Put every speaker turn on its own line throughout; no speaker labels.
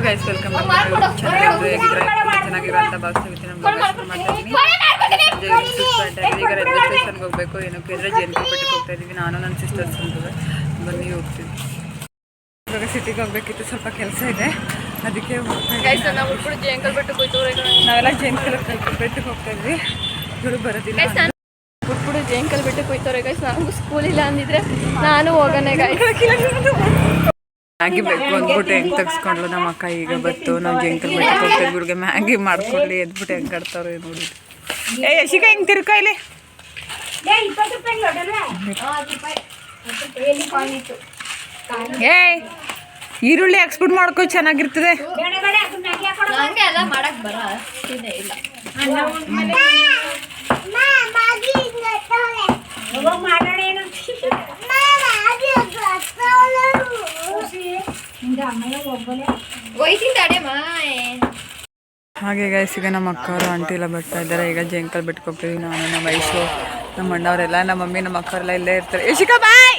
Guys, welcome back ಚೆನ್ನಾಗಿರೋ ಭಾವಿಸ್ತೀವಿ. ಈಗ railway ಸ್ಟೇಷನ್ಗೆ ಹೋಗಬೇಕು. ಏನಕ್ಕೆ ಅಂದರೆ ಜೇನ್ಕಲ್ ಬೆಟ್ಟಕ್ಕೆ ಹೋಗ್ತಾ ಇದ್ದೀವಿ, ನಾನು ನನ್ನ ಸಿಸ್ಟರ್ಸ್ ಅಂತವೆ. ಬನ್ನಿ ಹೋಗ್ತೀವಿ. ಇವಾಗ ಸಿಟಿಗೆ ಹೋಗ್ಬೇಕಿತ್ತು, ಸ್ವಲ್ಪ ಕೆಲಸ ಇದೆ, ಅದಕ್ಕೆ ನಾವೆಲ್ಲ ಜೇನ್ಕಲ್ ಬೆಟ್ಟಕ್ಕೆ ಹೋಗ್ತಾ ಇದ್ವಿ. ಇವರು ಬರೋದಿಲ್ಲ,
ಬಿಟ್ಬಿಡು ಜೇನ್ಕಲ್ ಬೆಟ್ಟಕ್ಕೆ ಹೋಯ್ತವ್ರೆ ಗೈಸ್. ನನಗೂ ಸ್ಕೂಲ್ ಇಲ್ಲ ಅಂದಿದ್ರೆ ನಾನು ಹೋಗೋಣ ಗೈಸ್.
ಮ್ಯಾಗಿ ಬೇಕು ಅಂದ್ಬಿಟ್ಟು ಹೆಂಗೆ ತೆಗ್ಸ್ಕೊಂಡ್ಲು ನಮ್ಮ ಅಕ್ಕ. ಈಗ ಬತ್ತು ನಾವು ಜೇನ್ಕಲ್ ಬೆಟ್ಟಕ್ಕೆ ಹೋಗ್ತಾ ಇವ್ರಿಗೆ ಮ್ಯಾಗಿ ಮಾಡ್ಕೊಳ್ಳಿ ಎದ್ಬಿಟ್ಟು ಹೆಂಗೆ ಕಟ್ತಾವ್ರೆ ನೋಡಿ. ಯಶಿಕ ಹಿಂಗೆ ತಿರ್ಕ ಇಲ್ಲಿ. ಈರುಳ್ಳಿ ಎಕ್ಸ್ಪೋರ್ಟ್ ಮಾಡ್ಕೊ, ಚೆನ್ನಾಗಿರ್ತದೆ. ಹಾಗೆ ಗೈಸ್, ಈಗ ನಮ್ಮ ಅಕ್ಕವರು ಆಂಟಿ ಎಲ್ಲ ಬರ್ತಾ ಇದ್ದಾರೆ. ಈಗ ಜೇನ್ಕಲ್ ಬೆಟ್ಟಕ್ಕೆ ಹೋಗ್ತೀವಿ. ನಾನು, ನಮ್ಮ ವಯಸ್ಸು, ನಮ್ಮ ಅಣ್ಣವರೆಲ್ಲ, ನಮ್ಮ ಮಮ್ಮಿ, ನಮ್ಮ ಅಕ್ಕವರೆಲ್ಲ ಇಲ್ಲೇ ಇರ್ತಾರೆ. ಯಶಿಕಾ ಬಾಯ್,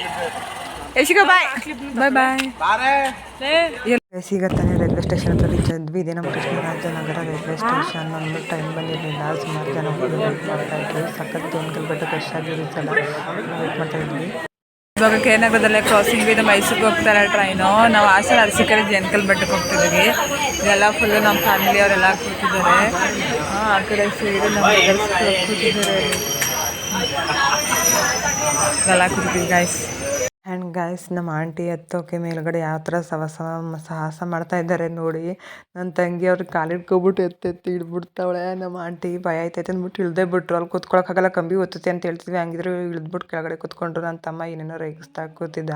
ಯಶಿಕಾ ಬಾಯ್, ಬಾಯ್ ಬಾಯ್. ಈಗ ತಾನೇ ರೈಲ್ವೆ ಸ್ಟೇಷನ್ ಹತ್ರ ರೀಚ್ ಆದ್ವಿ. ಇದೇ ನಮ್ಮ ಕೃಷ್ಣರಾಜನಗರ ರೈಲ್ವೆ ಸ್ಟೇಷನ್. ಒಂದು ಟೈಮ್ ಬಂದಿರಲಿಲ್ಲ, ಸುಮಾರು ಜನ ವೇಟ್ ಮಾಡ್ತಾ ಇದ್ವಿ. ಸಖತ್ ಜೇನ್ಕಲ್ ಬೆಟ್ಟ ಫ್ರೆಶ್ ಆಗಿರುತ್ತಲ್ಲ, ವೇಟ್ ಮಾಡ್ತಾ ಇದ್ವಿ. ಇವಾಗ ಕೇನಗರದಲ್ಲೇ ಕ್ರಾಸಿಂಗ್ ಇದೆ, ಮೈಸೂರಿಗೆ ಹೋಗ್ತಾರೆ ಟ್ರೈನು. ನಾವು ಹಾಸನ ಅರಸೀಕೆರೆ ಜೇನ್ಕಲ್ ಬೆಟ್ಟಕ್ಕೆ ಹೋಗ್ತಿದ್ದೀವಿ. ಇದೆಲ್ಲ ಫುಲ್ಲು ನಮ್ಮ ಫ್ಯಾಮಿಲಿಯವರೆಲ್ಲ ಕೂತಿದ್ದಾರೆ. ಆ ಕಡೆ ಸೈಡು ನಮ್ಮ ಬ್ರದರ್ಸ್ ಕೂತಿದ್ದಾರೆ, ಎಲ್ಲ ಕೂತಿದ್ದೀವಿ ಗೈಸ್. ಆ್ಯಂಡ್ ಗೈಸ್, ನಮ್ಮ ಆಂಟಿ ಹತ್ತೋಕೆ ಮೇಲ್ಗಡೆ ಯಾವ ಥರ ಸಾಹಸ ಮಾಡ್ತಾ ಇದ್ದಾರೆ ನೋಡಿ. ನನ್ನ ತಂಗಿ ಅವ್ರಿಗೆ ಕಾಲಿಡ್ಕೊಬಿಟ್ಟು ಎತ್ತಿ ಇಡ್ಬಿಡ್ತಾವಳೆ. ನಮ್ಮ ಆಂಟಿ ಭಯ ಆಯ್ತೈತೆ ಅಂದ್ಬಿಟ್ಟು ಇಳ್ದೇ ಬಿಟ್ರು. ಅಲ್ಲಿ ಕೂತ್ಕೊಳಕ್ಕಾಗಲ್ಲ, ಕಂಬಿ ಒತ್ತುತ್ತೆ ಅಂತ ಹೇಳ್ತಿದ್ವಿ. ಹಂಗಿದ್ರು ಇಳಿದ್ಬಿಟ್ಟು ಕೆಳಗಡೆ ಕೂತ್ಕೊಂಡ್ರು. ನನ್ನ ತಮ್ಮ ಏನೇನೋ ರೇಗಿಸ್ತಾ ಕೂತಿದ್ದ.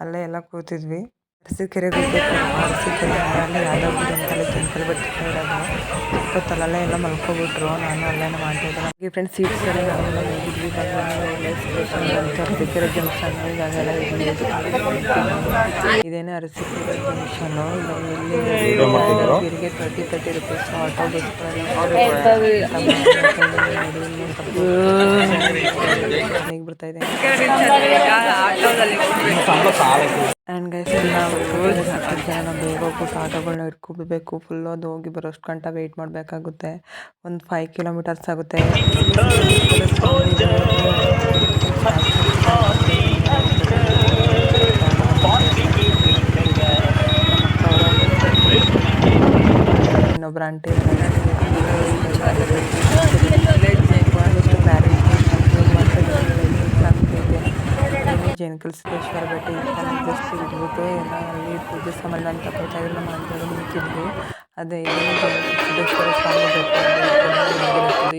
ಅಲ್ಲೇ ಎಲ್ಲ ಕೂತಿದ್ವಿ. ಅರಸೀಕೆರೆಗೆ ಹೋಗ್ಬೇಕು. ಅರಸೀಕೆರೆ ಅಲ್ಲಿ ಯಾವ್ದಾದ್ರು ಅಂತಲೇ ಜೇನ್ಕಲ್ ಬೆಟ್ಟ ಇರೋದು. ಇಪ್ಪತ್ತಲ್ಲೇ ಎಲ್ಲ ಮಲ್ಕೊಬಿಟ್ರು. ನಾನು ಅಲ್ಲೇ ನಮ್ಮ ಆಂಟಿ ನಮಗೆ ಫ್ರೆಂಡ್ಸ್ ಸೀಟ್ಸ್ ಎಲ್ಲ ನಾವೆಲ್ಲ ಹೋಗಿದ್ವಿ. ರೈಲ್ವೆ ಸ್ಟೇಷನ್ ಅಂತ ಅರಸೀಕೆರೆ ಜಂಕ್ಷನ್. ಇವಾಗೆಲ್ಲ ಇದೇನೇ ಅರಸೀಕೆರೆ ಜಂಕ್ಷನ್ನು. ಇಲ್ಲಿಗೆ 30 ರೂಪೀಸ್ ಆಟೋ ಬರ್ತಾ ಇದೆ. ಆ್ಯಂಡ್ ಗೈಸ್, ನಾವು 10 ಜನ ಬೇಗ ಹೋಗ್ಬಿಟ್ಟು ಆಟೋಗಳನ್ನ ಇಟ್ಕೊಬಿಡ್ಬೇಕು. ಫುಲ್ಲು ಅದು ಹೋಗಿ ಬರೋಷ್ಟು ಗಂಟೆ ವೆಯ್ಟ್ ಮಾಡಬೇಕಾಗುತ್ತೆ. ಒಂದು 5 ಕಿಲೋಮೀಟರ್ಸ್ ಆಗುತ್ತೆ. ಇನ್ನೊಬ್ಬರು ಆಂಟಿ ಜೇನ್ಕಲ್ ಸಿದ್ದೇಶ್ವರ ಬೆಟ್ಟ ಜಸ್ಟ್ ಇಟ್ಬಿಟ್ಟು ಎಲ್ಲ ಅಲ್ಲಿ ಪೂಜೆ ಸಾಮಾನು ಅಂತ ತಗೊಳ್ತಾ ಇದ್ರು. ನಮ್ಮ ಆಂಟಿಯವರು ನಿಂತಿದ್ವಿ. ಅದೇ ಸಿದ್ದೇಶ್ವರ ಸ್ವಾಮಿ ಬೆಟ್ಟ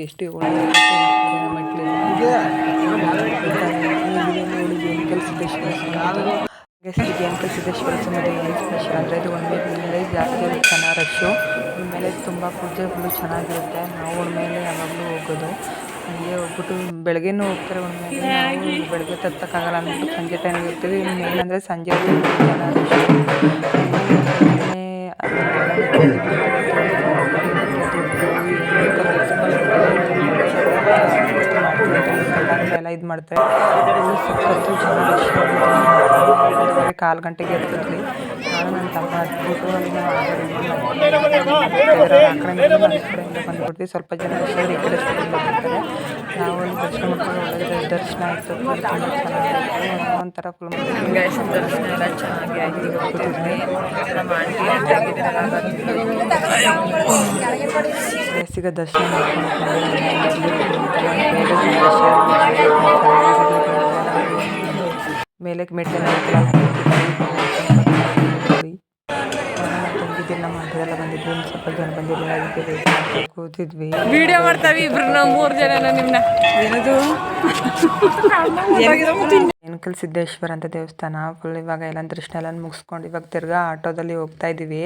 ಎಷ್ಟು ಒಳ್ಳೆ ಮೆಟ್ಲಿದೆ ನೋಡಿ. ಜೇನ್ಕಲ್ ಸಿದ್ದೇಶ್ವರ ಸ್ವಾಮಿ ಜೇನ್ಕಲ್ ಸಿದ್ದೇಶ್ವರ ಸ್ವಾಮಿ ಏನು ಸ್ಪೆಷಲ್ ಅಂದರೆ ಇದು ಮೇಲೆ ಜಾಸ್ತಿ ಇರುತ್ತೆ ಜನ ರಶ್ಶು. ಮೇಲೆ ತುಂಬ ಪೂಜೆಗಳು ಚೆನ್ನಾಗಿರುತ್ತೆ. ನಾವು ಮೇಲೆ ಯಾವಾಗಲೂ ಹೋಗೋದು. ಹಂಗೆ ಹೋಗ್ಬಿಟ್ಟು ಬೆಳಗ್ಗೆನೂ ಹೋಗ್ತಾರೆ. ಒಮ್ಮೆಲೆ ನಾವು ಬೆಳಗ್ಗೆ ತತ್ತಕ್ಕಾಗಲ್ಲ ಅಂದ್ಬಿಟ್ಟು ಸಂಜೆ ಟೈಮಿಗೆ ಇರ್ತೀವಿ. ಏನಂದರೆ ಸಂಜೆ ಜನ ಎಲ್ಲ ಇದು ಮಾಡ್ತಾರೆ. ಸಕ್ಕತ್ತು ಚೆನ್ನಾಗಿ 1:15 ಗಂಟೆಗೆ ಇರ್ತಿದ್ವಿ. ನಾನು ನನ್ನ ತಮ್ಮ ಹತ್ಬಿಟ್ಟು ಅಲ್ಲಿಂದ ಬಂದ್ಬಿಟ್ವಿ. ಸ್ವಲ್ಪ ಜನ ಈ ಕಡೆ ಬರ್ತಾರೆ. ನಾವು ಅಲ್ಲಿ ದರ್ಶನ ಮಾಡ್ಕೊಂಡು ಒಳ್ಳೆ ದರ್ಶನ ಆಯಿತು. ತುಂಬ ಚೆನ್ನಾಗಿತ್ತು. ಒಂಥರ ಫುಲ್ ದರ್ಶನ ಎಲ್ಲ ಚೆನ್ನಾಗಿ ಆಗಿ ಹೋಗ್ತಿದ್ವಿ. ನಮ್ಮ ಬೇಸಿಗೆ ದರ್ಶನ ಮಾಡ್ಕೊಂಡು ಮೇಲೆ ಮೆಟ್ಟೆಲ್ಲ ತಂಗಿದ್ದೆಲ್ಲ ಮಾಡಿದೆಲ್ಲ ಬಂದಿದ್ವಿ. ಸ್ವಲ್ಪ ಜನ ಬಂದಿರಲಿಲ್ಲ, ಅದಕ್ಕೆ ಕೂತಿದ್ವಿ. ವಿಡಿಯೋ ಮಾಡ್ತಾವೆ ಇಬ್ರು, ನಾವು 3 ಜನ. ನಿಮ್ಮನ್ನ ಏನದು ಜೇನ್ಕಲ್ ಸಿದ್ದೇಶ್ವರ ಅಂತ ದೇವಸ್ಥಾನ ಫುಲ್. ಇವಾಗ ಎಲ್ಲ ದರ್ಶನ ಎಲ್ಲ ಮುಗಿಸ್ಕೊಂಡು ಇವಾಗ ತಿರ್ಗಾ ಆಟೋದಲ್ಲಿ ಹೋಗ್ತಾ ಇದ್ದೀವಿ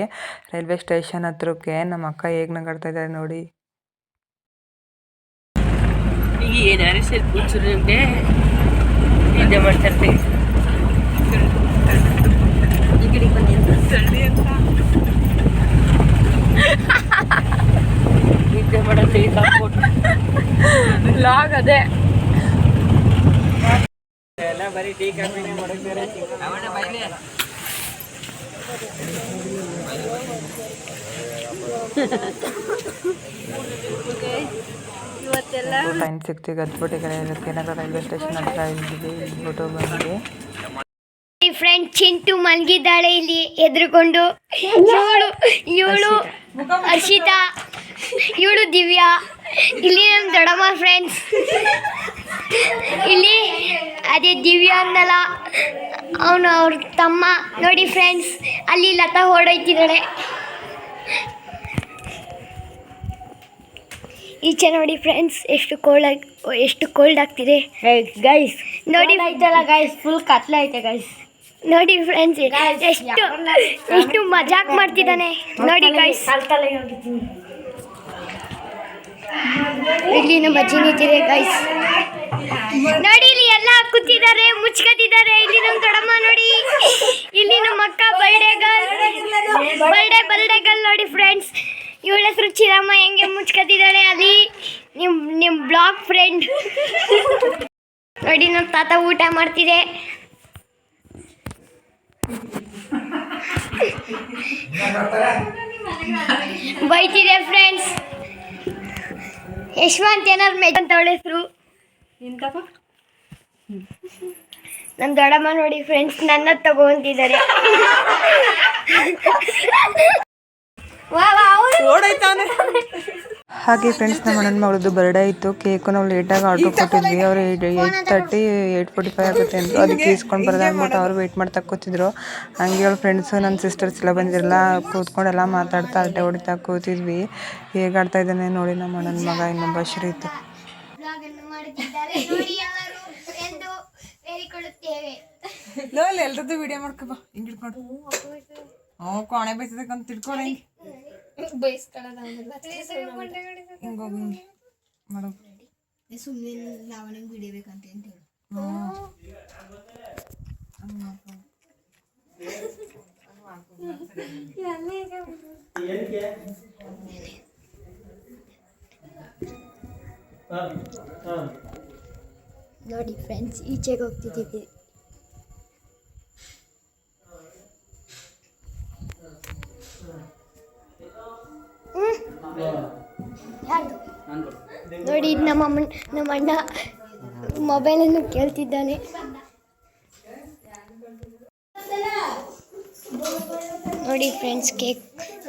ರೈಲ್ವೆ ಸ್ಟೇಷನ್ ಹತ್ರಕ್ಕೆ. ನಮ್ಮ ಅಕ್ಕ ಹೇಗೆ ನಗಾಡ್ತಾ ಇದ್ದಾರೆ ನೋಡಿ.
ಏನಾರು ಸ್ವಲ್ಪ ನಿದ್ದೆ ಮಾಡ್ತಾರೆ. ನಿದ್ದೆ ಮಾಡೋದು ಲಾಗ್ ಅದೇ ಎಲ್ಲ ಬರೀ ಟೀ ಕಾಫಿ
ಇವತ್ತೆಲ್ಲ
ಟೈಮ್ ಸಿಕ್ತಿಗೆ ಗದ್ಬಿಟ್ಟು ನಗರ ರೈಲ್ವೆ ಸ್ಟೇಷನ್ ಹತ್ರ ಇಲ್ಲಿಗೆ ಇದ್ಬಿಟ್ಟು ಬಂದಿದೆ.
ಫ್ರೆಂಡ್ ಚಿಂಟು ಮಲಗಿದ್ದಾಳೆ ಇಲ್ಲಿ ಎದ್ರುಕೊಂಡು. ಇವಳು ಹರ್ಷಿತಾ, ಇವಳು ದಿವ್ಯಾ, ಇಲ್ಲಿ ನಮ್ಮ ದೊಡ್ಡಮ್ಮ ಫ್ರೆಂಡ್ಸ್. ಇಲ್ಲಿ ಅದೇ ದಿವ್ಯಾ ಅನ್ನಲ್ಲ, ಅವನು ಅವ್ರ ತಮ್ಮ. ನೋಡಿ ಫ್ರೆಂಡ್ಸ್, ಅಲ್ಲಿ ಲತಾ ಓಡೋಯ್ತಿದ್ದಾಳೆ. ಈಚೆ ನೋಡಿ ಫ್ರೆಂಡ್ಸ್, ಎಷ್ಟು ಕೋಲ್ಡ್ ಆಗ್ತಿದೆ ಗೈಸ್. ನೋಡಿ ಆಯ್ತಲ್ಲ ಗೈಸ್, ಫುಲ್ ಕತ್ಲೆ ಐತೆ ಗೈಸ್. ನೋಡಿ ಫ್ರೆಂಡ್ಸ್, ಎಷ್ಟು ಮಜಾಕ್ ಮಾಡ್ತಿದ್ದಾನೆ ನೋಡಿ ಗೈಸ್. ಇಲ್ಲಿ ನಮ್ಮ ಅಜ್ಜಿ ನಿಂತಿದೆ ಗೈಸ್. ನೋಡಿ ಇಲ್ಲಿ ಎಲ್ಲ ಕೂತಿದ್ದಾರೆ, ಮುಚ್ಕತಿದ್ದಾರೆ. ಇಲ್ಲಿ ನಮ್ಮ ದೊಡ್ಡಮ್ಮ ನೋಡಿ, ಇಲ್ಲಿ ನಮ್ಮ ಅಕ್ಕ ಬರ್ಡೇ ಗರ್ಲ್ ನೋಡಿ ಫ್ರೆಂಡ್ಸ್. ಇವಳ ಹೆಸರು ಚಿರಮ್ಮ. ಹೆಂಗೆ ಮುಚ್ಕತಿದ್ದಾಳೆ ಅಲ್ಲಿ ನಿಮ್ಮ ಬ್ಲಾಗ್ ಫ್ರೆಂಡ್. ನೋಡಿ ನಮ್ಮ ತಾತ ಊಟ ಮಾಡ್ತಿದೆ. ಬೈತಿದೆ ಫ್ರೆಂಡ್ಸ್. ಯಶವಂತ್ ಏನಾರು ಮೆಜ್ ಅಂತ ಅವಳ ಹೆಸರು. ನಮ್ಮ ದೊಡ್ಡಮ್ಮ ನೋಡಿ ಫ್ರೆಂಡ್ಸ್, ನನ್ನ ತಗೊಂತಿದ್ದಾರೆ.
ಹಾಗೆ ಫ್ರೆಂಡ್ಸ್, ನಮ್ಮ ಅಣ್ಣನ ಮಗಳದ್ದು ಬರ್ಡೇ ಇತ್ತು. ಕೇಕು ನಾವು ಲೇಟಾಗಿ ಆರ್ಡ್ರ್ ಕೊಟ್ಟಿದ್ವಿ. ಅವರು 8:30 8:45 ಆಗುತ್ತೆ ಅಂದರು. ಅದಕ್ಕೆ ಇಸ್ಕೊಂಡು ಬರೋದು ಅಂದ್ಬಿಟ್ಟು ಅವರು ವೆಯ್ಟ್ ಮಾಡ್ತಾ ಕೂತಿದ್ರು. ಹಂಗೆ ಅವ್ರ ಫ್ರೆಂಡ್ಸು ನನ್ನ ಸಿಸ್ಟರ್ಸ್ ಎಲ್ಲ ಬಂದಿರಲ್ಲ, ಕೂತ್ಕೊಂಡೆಲ್ಲ ಮಾತಾಡ್ತಾ ಅಲ್ಟೆ ಹೊಡಿತಾ ಕೂತಿದ್ವಿ. ಹೇಗೆ ಆಡ್ತಾ ಇದ್ದಾನೆ ನೋಡಿ ನಮ್ಮ ಅಣ್ಣನ ಮಗ, ಇನ್ನೊಬ್ಬ ಶ್ರೀತು. ಎಲ್ರದ್ದು ವಿಡಿಯೋ ಮಾಡ್ಕೊಬ, ಹಿಂಗೆ ಇಟ್ಕೊಂಡು ಕೋಣೆ ಬೈಸಬೇಕಂತ ತಿಳ್ಕೊಳ.
ಸುಮ್ಮನೆ ಲಾವಣಿಗೆ ಬಿಡಿಬೇಕಂತ ಹೇಳಿ. ನೋಡಿ ಫ್ರೆಂಡ್ಸ್, ಈಚೆಗೆ ಹೋಗ್ತಿದ್ದೀವಿ. ನೋಡಿ ನಮ್ಮ ಅಣ್ಣ ಮೊಬೈಲನ್ನು ಕೇಳ್ತಿದ್ದಾನೆ. ನೋಡಿ ಫ್ರೆಂಡ್ಸ್,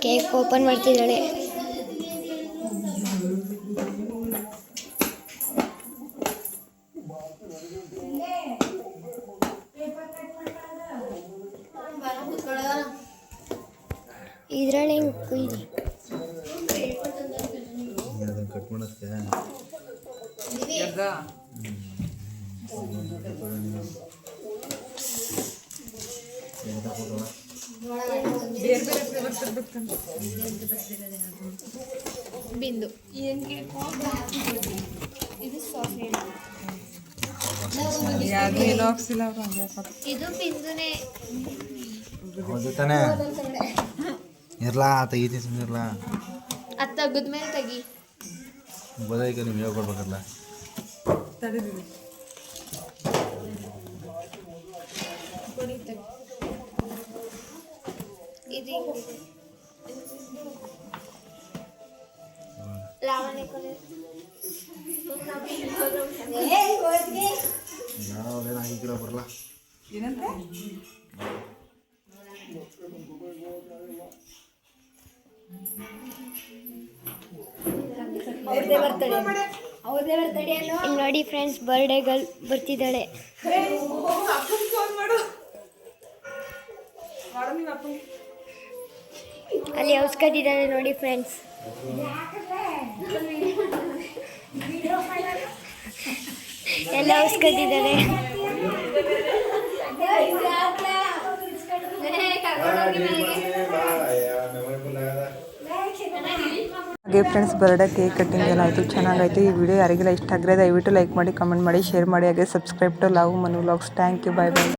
ಕೇಕ್ ಓಪನ್ ಮಾಡ್ತಿದ್ದಾಳೆ. ಇದರಲ್ಲಿ ಕುಯ್ದು
ಕಟ್ ಮಾಡುತ್ತೆ.
ಬಿಂದು ಇದು ಬಿಂದುನೇ
ತಾನೆ ಇರ್ಲಾ ತೆಗಿತೀನಿ, ಸುಮ್ಮನಿರ್ಲಾ.
ಅದು ತೆಗೆದ್ಮೇಲೆ ತೆಗಿ.
ಗೋದಾಯಿಗೆ ನೀವು ಹೇಳ್ಕೊಡ್ಬೇಕಲ್ಲ.
ಇದು ಲಾವಣಿ
ನಾವೇನು ಆಗಿಲ್ಲ ಬರಲ್ಲ.
ನೋಡಿ ಫ್ರೆಂಡ್ಸ್, ಬರ್ಡೇ ಗರ್ಲ್ ಬರ್ತಿದ್ದಾಳೆ. ಅಲ್ಲಿ ಔಸ್ಕತ್ತಿದ್ದಾನೆ ನೋಡಿ ಫ್ರೆಂಡ್ಸ್. ಎಲ್ಲ ಔಸ್ಕತ್ತಿದ್ದಾರೆ.
ಹಾಗೆ ಫ್ರೆಂಡ್ಸ್, ಬರ್ಡೇ ಕೇಕ್ ಕಟ್ಟಿಂಗ್ ಎಲ್ಲ ಆಯಿತು, ಚೆನ್ನಾಗಾಯಿತು. ಈ ವಿಡಿಯೋ ಯಾರಿಗೆಲ್ಲ ಇಷ್ಟ ಆಗಿದ್ರೆ ದಯವಿಟ್ಟು ಲೈಕ್ ಮಾಡಿ, ಕಮೆಂಟ್ ಮಾಡಿ, ಶೇರ್ ಮಾಡಿ. ಹಾಗೆ subscribe to love Manu vlogs. Thank you, bye bye.